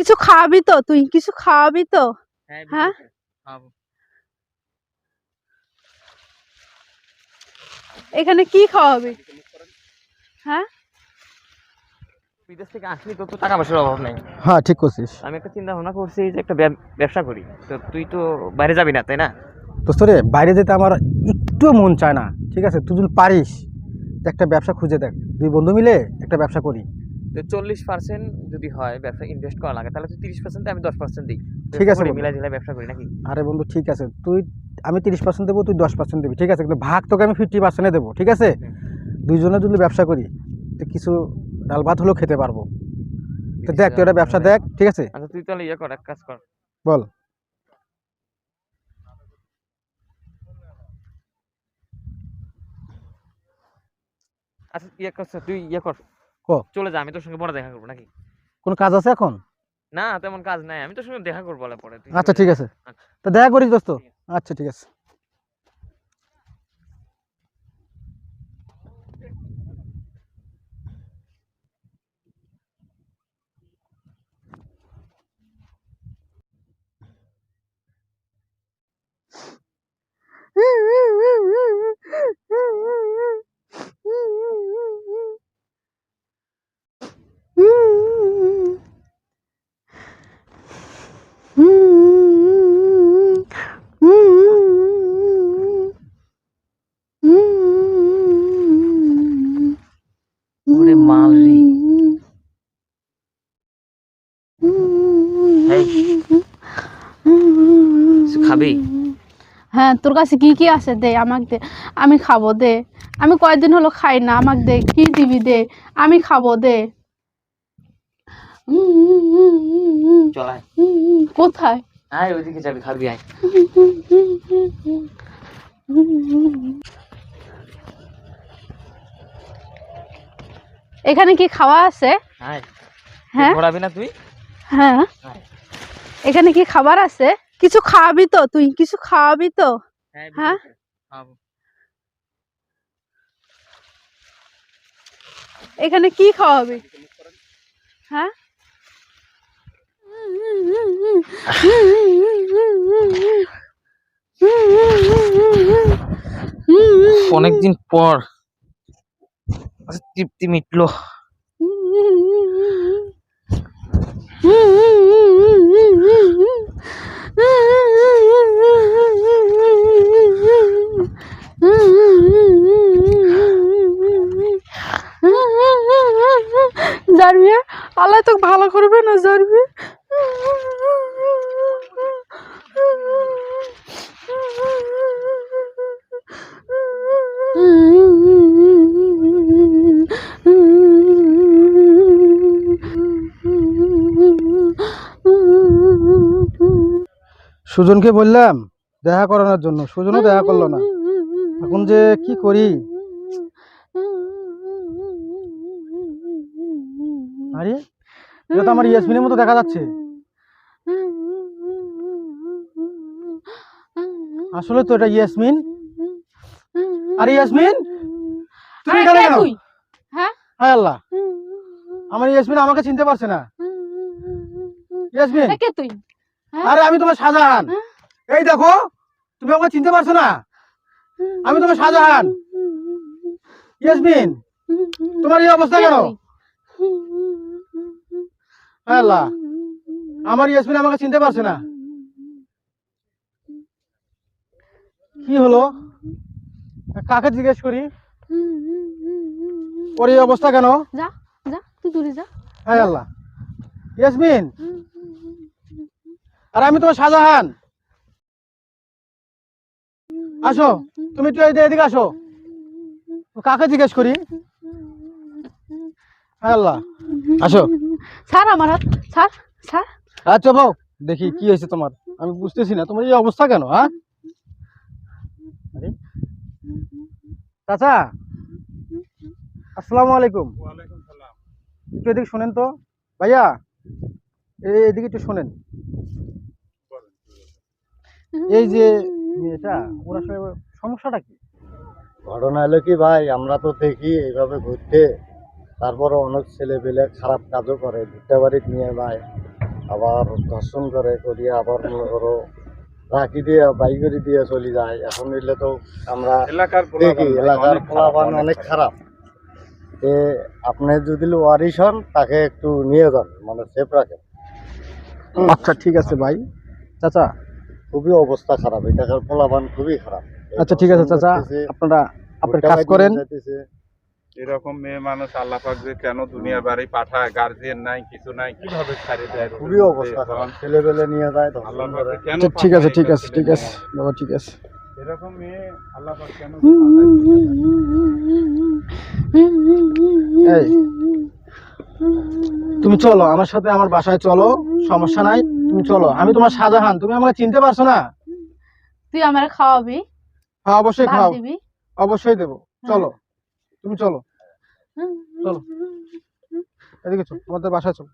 কিছু খাওয়াবি তো? তুই কিছু খাওয়াবি তো? হ্যাঁ, এখানে কি খাওয়াবি? হ্যাঁ, বিদেশ থেকে আসলি তোর তো টাকা পয়সার অভাব নাই। হ্যাঁ ঠিক করছিস। আমি একটা চিন্তা ভাবনা করছি যে একটা ব্যবসা করি। তো তুই তো বাইরে যাবি না, তাই না? দোস্ত রে, বাইরে যেতে আমার একটুও মন চায় না। ঠিক আছে, তুই যদি পারিস তো একটা ব্যবসা খুঁজে দেখ, দুই বন্ধু মিলে একটা ব্যবসা করি। তো 40% যদি হয় ব্যবসা ইনভেস্ট করা লাগে, তাহলে তুই 30% আমি 10% দিই। ঠিক আছে বন্ধু। মিলাই ঝিলাই ব্যবসা করি নাকি? আরে বন্ধু ঠিক আছে, আমি 30% দেবো, তুই 10% দেবি, ঠিক আছে, কিন্তু ভাগ তোকে আমি 50% দেবো, ঠিক আছে। দুইজনে যদি ব্যবসা করি তো কিছু ডাল ভাত হলেও খেতে পারবো। তো দেখ, তুই একটা ব্যবসা দেখ, ঠিক আছে। আচ্ছা তুই তাহলে ইয়ে কর, এক কাজ কর। বল। আচ্ছা ইয়ে কর, তুই ইয়ে কর, ক চলে যা, আমি তোর সঙ্গে পরে দেখা করবো নাকি? কোন কাজ আছে এখন? না তেমন কাজ নাই, আমি তোর সঙ্গে দেখা করবো বলে পরে, তুই আচ্ছা চলে ঠিক যা। আছে, আচ্ছা, তো দেখা করিস দোস্ত। ঠিক আছে। আচ্ছা ঠিক আছে। ওরে মাল রে। এই, কিছু খাবি? হ্যাঁ, তোর কাছে কি কি আছে দে, আমাকে দে, আমি খাবো, দে। আমি কয়েকদিন হলো খাই না, আমাকে দে, কি দিবি দে, আমি খাবো, দে। চল আয়। কোথায়? আয় ওইদিকে যাবি, খাবি আয়। এখানে কি খাওয়া আছে? আয়, হ্যাঁ ঘোরাবি না তুই? হ্যাঁ, আয়। এখানে কি খাবার আছে? কিছু খাওয়াবি তো? তুই কিছু খাওয়াবি তো? হ্যাঁ, খাবো। এখানে কি খাওয়াবি? হ্যাঁ, অনেকদিন পর তৃপ্তি মিটলো। জানবি, আল্লাহ তোকে ভালো করবে না, জানবি। সুজনকে বললাম দেখা করানোর জন্য, সুজনও দেখা করলো না। এখন যে কি করি? আরে এটা তো আমার ইয়াসমিনের মতো দেখা যাচ্ছে। আসলে তো এটা ইয়াসমিন। আরে ইয়াসমিন, তুমি এখানে কেন? হ্যাঁ, হায় আল্লাহ, আমার ইয়াসমিন আমাকে চিনতে পারছে না। ইয়াসমিন, কে তুই? আরে আমি তোমার শাহজাহান। এই দেখো, তুমি আমাকে চিনতে পারছো না? আমি তোমার শাহজাহান। ইয়াসমিন, তোমার এই অবস্থা কেন? হায় আল্লাহ, আমার ইয়াসমিন আমাকে চিনতে পারছে না। কি হলো? কাকে জিজ্ঞেস করি? ওর এই অবস্থা কেন? যা যা, তুই দূরে যা। হায় আল্লাহ, ইয়াসমিন, আর আমি তোমার শাহজাহান। আসো, তুমি একটু এদিকে আসো। কাকে জিজ্ঞেস করি? হায় আল্লাহ, আসো। ছাড় আমার হাত, ছাড় ছাড়। আচ্ছা ভাও, দেখি কি হয়েছে তোমার। আমি বুঝতেছি না তোমার এই অবস্থা কেন। হ্যাঁ, আরে চাচা, আসসালামু আলাইকুম। একটু এদিকে শোনেন তো ভাইয়া, এদিকে একটু শোনেন। এই যে মেয়েটা, ওর আসলে সমস্যাটা কি? ঘটনা হলো কি ভাই, আমরা তো দেখি এইভাবে ঘুরতে, তারপরে অনেক ছেলে পেলে খারাপ কাজও করে, ঘুরতে বাড়ি নিয়ে ভাই আবার ধর্ষণ করিয়ে আবার মনে করো রাখি দিয়ে বাই করে দিয়ে চলে যায়। এখন এলে তো আমরা দেখি এলাকার পোলাপান অনেক খারাপ। যে আপনি যদি ওয়ারিশ হন তাকে একটু নিয়ে যান, মানে সেফ রাখেন। আচ্ছা ঠিক আছে ভাই। চাচা খুবই অবস্থা খারাপ, এটাকার পোলাপান খুবই খারাপ। আচ্ছা ঠিক আছে চাচা, আপনারা আপনার কাজ করেন। এরকম মেয়ে মানুষ আল্লাহ পাক যে কেন দুনিয়ার বাড়ি পাঠায়, গার্জিয়ান নাই কিছু নাই, কিভাবে ছাড়ে দেয়? খুবই অবস্থা খারাপ, ছেলেবেলে নিয়ে যায় ধর্ষণ আল্লাহ পাক করে। যে কেন আচ্ছা ঠিক আছে পাঠায় ঠিক এটা আছে ঠিক আছে বাবা, ঠিক আছে। এরকম মেয়ে আল্লাহ পাক কেন যে পাঠায়? এই তুমি চলো আমার সাথে, আমার বাসায় চলো, সমস্যা নাই, তুমি চলো। আমি তোমার শাহজাহান, তুমি আমাকে চিনতে পারছো না? তুই আমার খাওয়াবি, হ্যাঁ অবশ্যই ভাত খাও, দিবি। অবশ্যই দেবো। চলো তুমি চলো, চলো এদিকে চলো, আমাদের বাসায় চলো।